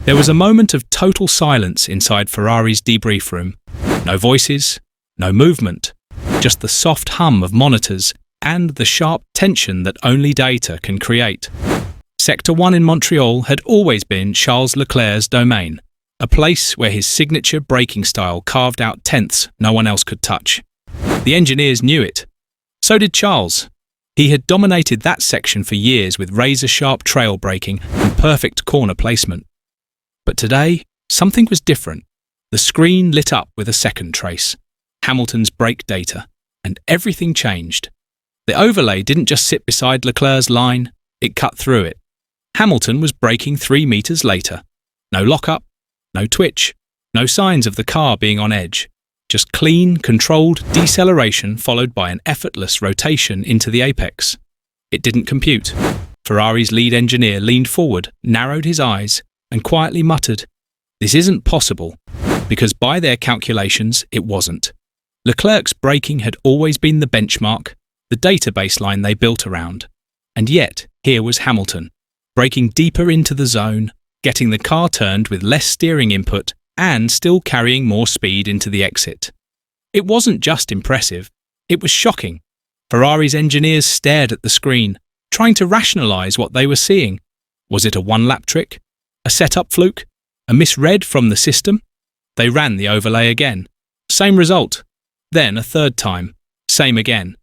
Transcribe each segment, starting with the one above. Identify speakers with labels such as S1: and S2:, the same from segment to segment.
S1: There was a moment of total silence inside Ferrari's debrief room. No voices, no movement, just the soft hum of monitors and the sharp tension that only data can create. Sector 1 in Montreal had always been Charles Leclerc's domain, a place where his signature braking style carved out tenths no one else could touch. The engineers knew it. So did Charles. He had dominated that section for years with razor-sharp trail braking and perfect corner placement. But today, something was different. The screen lit up with a second trace, Hamilton's brake data, and everything changed. The overlay didn't just sit beside Leclerc's line, it cut through it. Hamilton was braking 3 meters later. No lockup, no twitch, no signs of the car being on edge. Just clean, controlled deceleration followed by an effortless rotation into the apex. It didn't compute. Ferrari's lead engineer leaned forward, narrowed his eyes, and quietly muttered, "This isn't possible," because by their calculations, it wasn't. Leclerc's braking had always been the benchmark, the data baseline they built around. And yet, here was Hamilton, braking deeper into the zone, getting the car turned with less steering input, and still carrying more speed into the exit. It wasn't just impressive, it was shocking. Ferrari's engineers stared at the screen, trying to rationalize what they were seeing. Was it a one-lap trick? A setup fluke? A misread from the system? They ran the overlay again. Same result. Then a third time. Same again.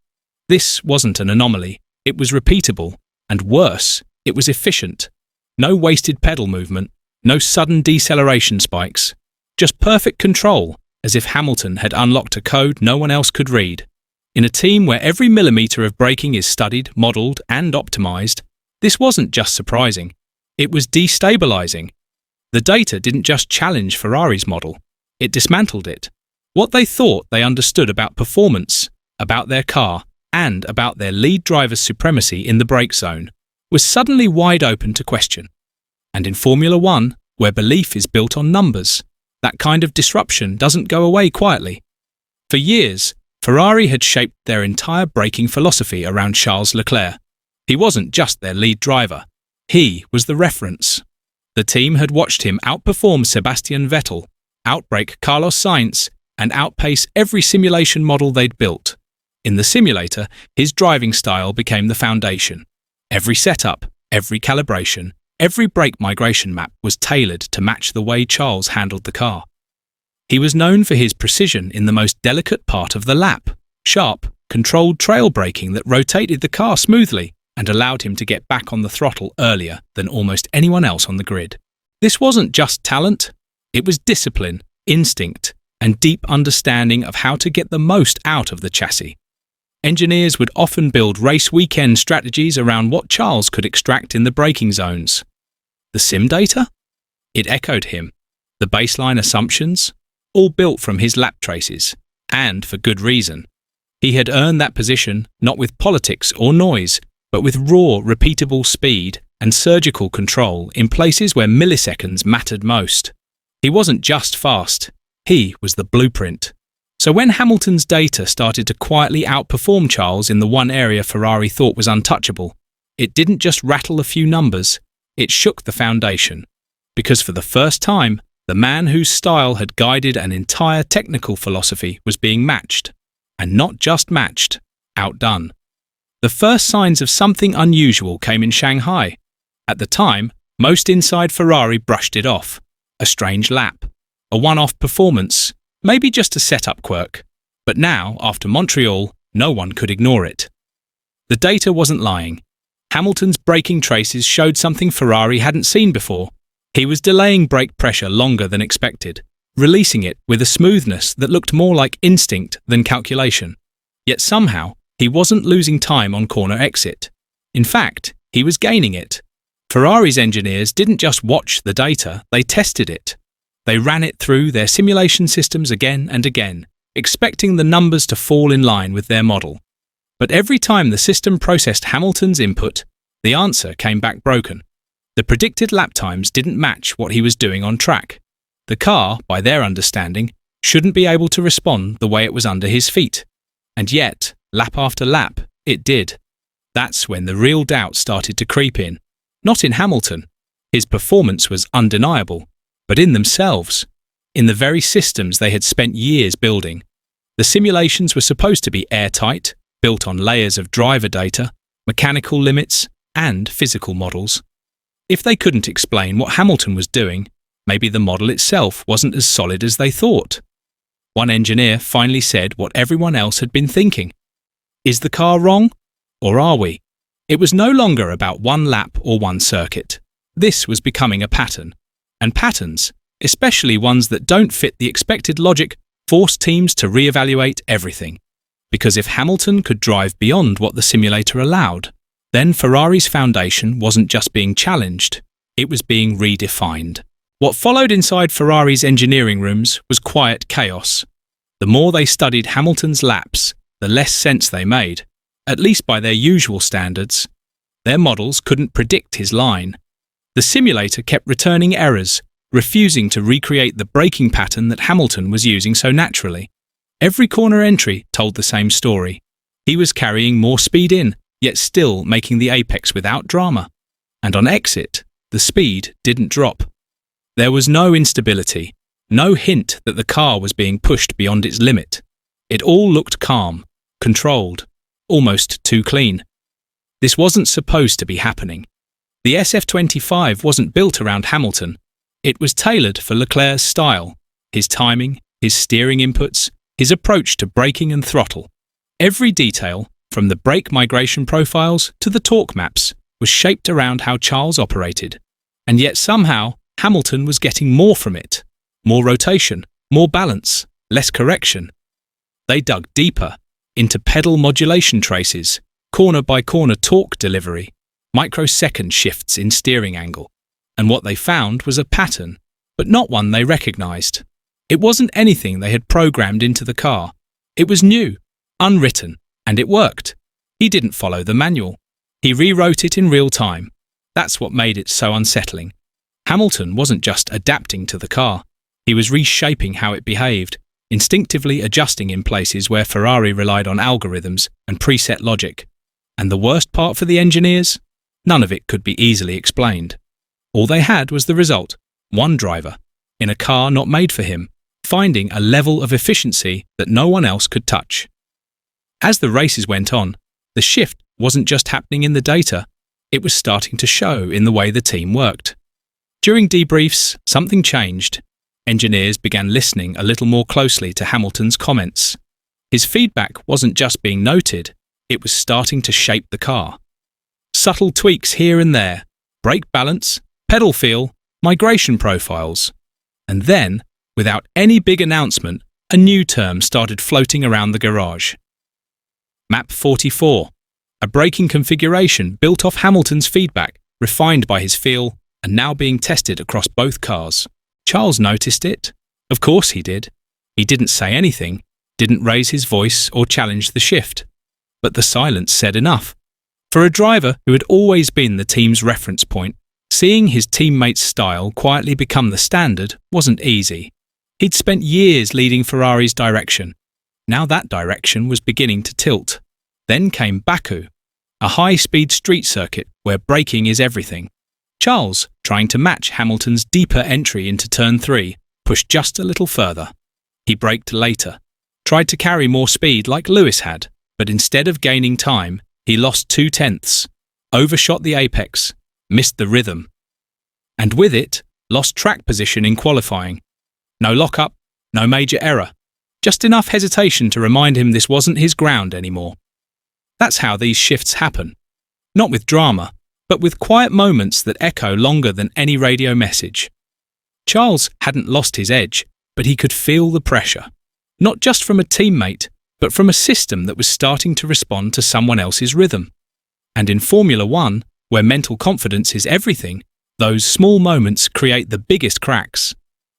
S1: This wasn't an anomaly. It was repeatable. And worse, it was efficient. No wasted pedal movement. No sudden deceleration spikes. Just perfect control, as if Hamilton had unlocked a code no one else could read. In a team where every millimeter of braking is studied, modelled, and optimized, this wasn't just surprising. It was destabilizing. The data didn't just challenge Ferrari's model, it dismantled it. What they thought they understood about performance, about their car, and about their lead driver's supremacy in the brake zone was suddenly wide open to question. And in Formula One, where belief is built on numbers, that kind of disruption doesn't go away quietly. For years, Ferrari had shaped their entire braking philosophy around Charles Leclerc. He wasn't just their lead driver. He was the reference. The team had watched him outperform Sebastian Vettel, outbrake Carlos Sainz, and outpace every simulation model they'd built. In the simulator, his driving style became the foundation. Every setup, every calibration, every brake migration map was tailored to match the way Charles handled the car. He was known for his precision in the most delicate part of the lap, sharp, controlled trail braking that rotated the car smoothly and allowed him to get back on the throttle earlier than almost anyone else on the grid. This wasn't just talent, it was discipline, instinct, and deep understanding of how to get the most out of the chassis. Engineers would often build race weekend strategies around what Charles could extract in the braking zones. The sim data? It echoed him. The baseline assumptions? All built from his lap traces, and for good reason. He had earned that position not with politics or noise, but with raw, repeatable speed and surgical control in places where milliseconds mattered most. He wasn't just fast, he was the blueprint. So when Hamilton's data started to quietly outperform Charles in the one area Ferrari thought was untouchable, it didn't just rattle a few numbers, it shook the foundation. Because for the first time, the man whose style had guided an entire technical philosophy was being matched. And not just matched, outdone. The first signs of something unusual came in Shanghai. At the time, most inside Ferrari brushed it off. A strange lap, a one-off performance, maybe just a setup quirk. But now, after Montreal, no one could ignore it. The data wasn't lying. Hamilton's braking traces showed something Ferrari hadn't seen before. He was delaying brake pressure longer than expected, releasing it with a smoothness that looked more like instinct than calculation. Yet somehow, he wasn't losing time on corner exit. In fact, he was gaining it. Ferrari's engineers didn't just watch the data, they tested it. They ran it through their simulation systems again and again, expecting the numbers to fall in line with their model. But every time the system processed Hamilton's input, the answer came back broken. The predicted lap times didn't match what he was doing on track. The car, by their understanding, shouldn't be able to respond the way it was under his feet. And yet, lap after lap, it did. That's when the real doubt started to creep in. Not in Hamilton. His performance was undeniable, but in themselves, in the very systems they had spent years building. The simulations were supposed to be airtight, built on layers of driver data, mechanical limits, and physical models. If they couldn't explain what Hamilton was doing, maybe the model itself wasn't as solid as they thought. One engineer finally said what everyone else had been thinking. Is the car wrong? Or are we? It was no longer about one lap or one circuit. This was becoming a pattern. And patterns, especially ones that don't fit the expected logic, force teams to reevaluate everything. Because if Hamilton could drive beyond what the simulator allowed, then Ferrari's foundation wasn't just being challenged, it was being redefined. What followed inside Ferrari's engineering rooms was quiet chaos. The more they studied Hamilton's laps, the less sense they made, at least by their usual standards. Their models couldn't predict his line. The simulator kept returning errors, refusing to recreate the braking pattern that Hamilton was using so naturally. Every corner entry told the same story. He was carrying more speed in, yet still making the apex without drama. And on exit, the speed didn't drop. There was no instability, no hint that the car was being pushed beyond its limit. It all looked calm, controlled, almost too clean. This wasn't supposed to be happening. The SF25 wasn't built around Hamilton. It was tailored for Leclerc's style, his timing, his steering inputs, his approach to braking and throttle. Every detail, from the brake migration profiles to the torque maps, was shaped around how Charles operated. And yet somehow, Hamilton was getting more from it. More rotation, more balance, less correction. They dug deeper, into pedal modulation traces, corner-by-corner torque delivery, microsecond shifts in steering angle. And what they found was a pattern, but not one they recognized. It wasn't anything they had programmed into the car. It was new, unwritten, and it worked. He didn't follow the manual. He rewrote it in real time. That's what made it so unsettling. Hamilton wasn't just adapting to the car. He was reshaping how it behaved, instinctively adjusting in places where Ferrari relied on algorithms and preset logic. And the worst part for the engineers? None of it could be easily explained. All they had was the result, one driver, in a car not made for him, finding a level of efficiency that no one else could touch. As the races went on, the shift wasn't just happening in the data, it was starting to show in the way the team worked. During debriefs, something changed. Engineers began listening a little more closely to Hamilton's comments. His feedback wasn't just being noted, it was starting to shape the car. Subtle tweaks here and there, brake balance, pedal feel, migration profiles. And then, without any big announcement, a new term started floating around the garage. Map 44, a braking configuration built off Hamilton's feedback, refined by his feel, and now being tested across both cars. Charles noticed it. Of course he did. He didn't say anything, didn't raise his voice or challenge the shift. But the silence said enough. For a driver who had always been the team's reference point, seeing his teammates' style quietly become the standard wasn't easy. He'd spent years leading Ferrari's direction. Now that direction was beginning to tilt. Then came Baku, a high-speed street circuit where braking is everything. Charles, trying to match Hamilton's deeper entry into turn 3, pushed just a little further. He braked later, tried to carry more speed like Lewis had, but instead of gaining time, he lost 0.2, overshot the apex, missed the rhythm. And with it, lost track position in qualifying. No lock-up, no major error. Just enough hesitation to remind him this wasn't his ground anymore. That's how these shifts happen. Not with drama, but with quiet moments that echo longer than any radio message. Charles hadn't lost his edge, but he could feel the pressure. Not just from a teammate, but from a system that was starting to respond to someone else's rhythm. And in Formula One, where mental confidence is everything, those small moments create the biggest cracks.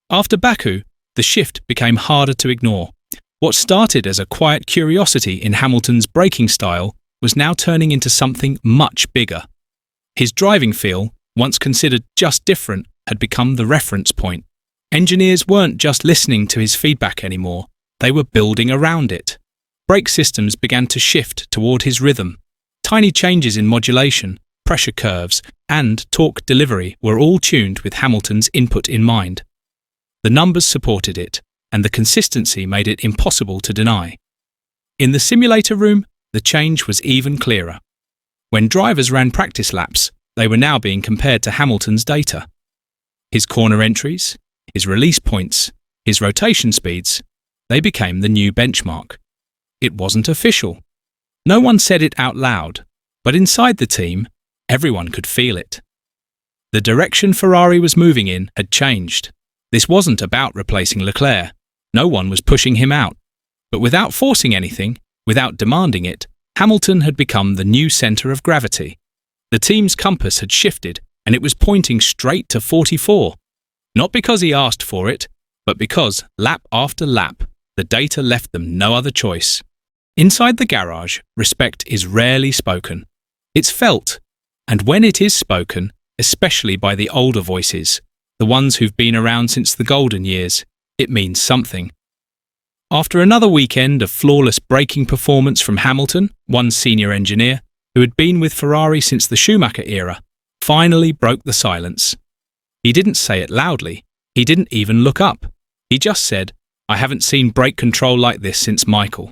S1: After Baku, the shift became harder to ignore. What started as a quiet curiosity in Hamilton's braking style was now turning into something much bigger. His driving feel, once considered just different, had become the reference point. Engineers weren't just listening to his feedback anymore, they were building around it. Brake systems began to shift toward his rhythm. Tiny changes in modulation, pressure curves, and torque delivery were all tuned with Hamilton's input in mind. The numbers supported it, and the consistency made it impossible to deny. In the simulator room, the change was even clearer. When drivers ran practice laps, they were now being compared to Hamilton's data. His corner entries, his release points, his rotation speeds, they became the new benchmark. It wasn't official. No one said it out loud, but inside the team, everyone could feel it. The direction Ferrari was moving in had changed. This wasn't about replacing Leclerc. No one was pushing him out. But without forcing anything, without demanding it, Hamilton had become the new centre of gravity. The team's compass had shifted, and it was pointing straight to 44. Not because he asked for it, but because, lap after lap, the data left them no other choice. Inside the garage, respect is rarely spoken. It's felt, and when it is spoken, especially by the older voices, the ones who've been around since the golden years, it means something. After another weekend of flawless braking performance from Hamilton, one senior engineer, who had been with Ferrari since the Schumacher era, finally broke the silence. He didn't say it loudly. He didn't even look up. He just said, "I haven't seen brake control like this since Michael."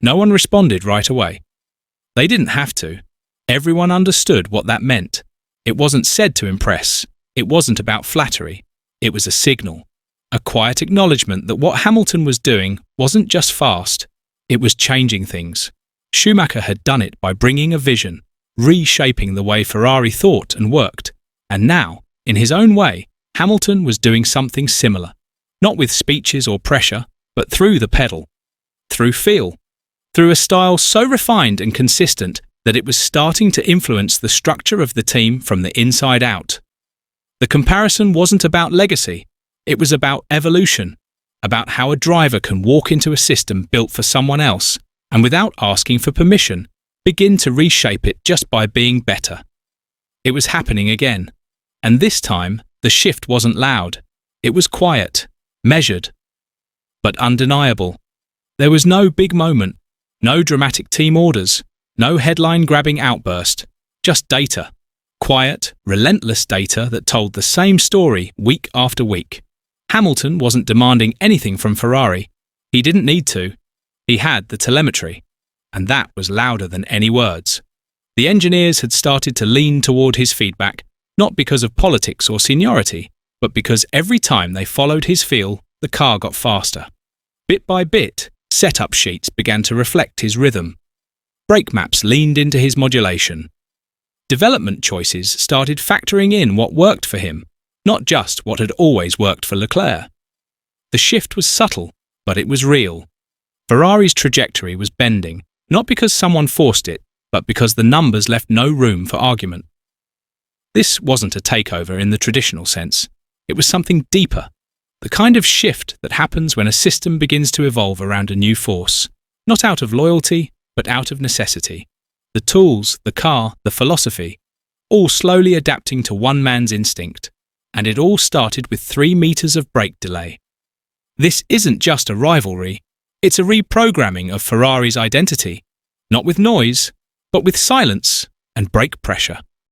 S1: No one responded right away. They didn't have to. Everyone understood what that meant. It wasn't said to impress. It wasn't about flattery. It was a signal. A quiet acknowledgement that what Hamilton was doing wasn't just fast, it was changing things. Schumacher had done it by bringing a vision, reshaping the way Ferrari thought and worked. And now, in his own way, Hamilton was doing something similar. Not with speeches or pressure, but through the pedal. Through feel. Through a style so refined and consistent that it was starting to influence the structure of the team from the inside out. The comparison wasn't about legacy. It was about evolution, about how a driver can walk into a system built for someone else and without asking for permission, begin to reshape it just by being better. It was happening again. And this time, the shift wasn't loud. It was quiet, measured, but undeniable. There was no big moment, no dramatic team orders, no headline-grabbing outburst, just data. Quiet, relentless data that told the same story week after week. Hamilton wasn't demanding anything from Ferrari. He didn't need to. He had the telemetry, and that was louder than any words. The engineers had started to lean toward his feedback, not because of politics or seniority, but because every time they followed his feel, the car got faster. Bit by bit, setup sheets began to reflect his rhythm. Brake maps leaned into his modulation. Development choices started factoring in what worked for him, not just what had always worked for Leclerc. The shift was subtle, but it was real. Ferrari's trajectory was bending, not because someone forced it, but because the numbers left no room for argument. This wasn't a takeover in the traditional sense. It was something deeper, the kind of shift that happens when a system begins to evolve around a new force, not out of loyalty, but out of necessity. The tools, the car, the philosophy, all slowly adapting to one man's instinct. And it all started with 3 meters of brake delay. This isn't just a rivalry, it's a reprogramming of Ferrari's identity, not with noise, but with silence and brake pressure.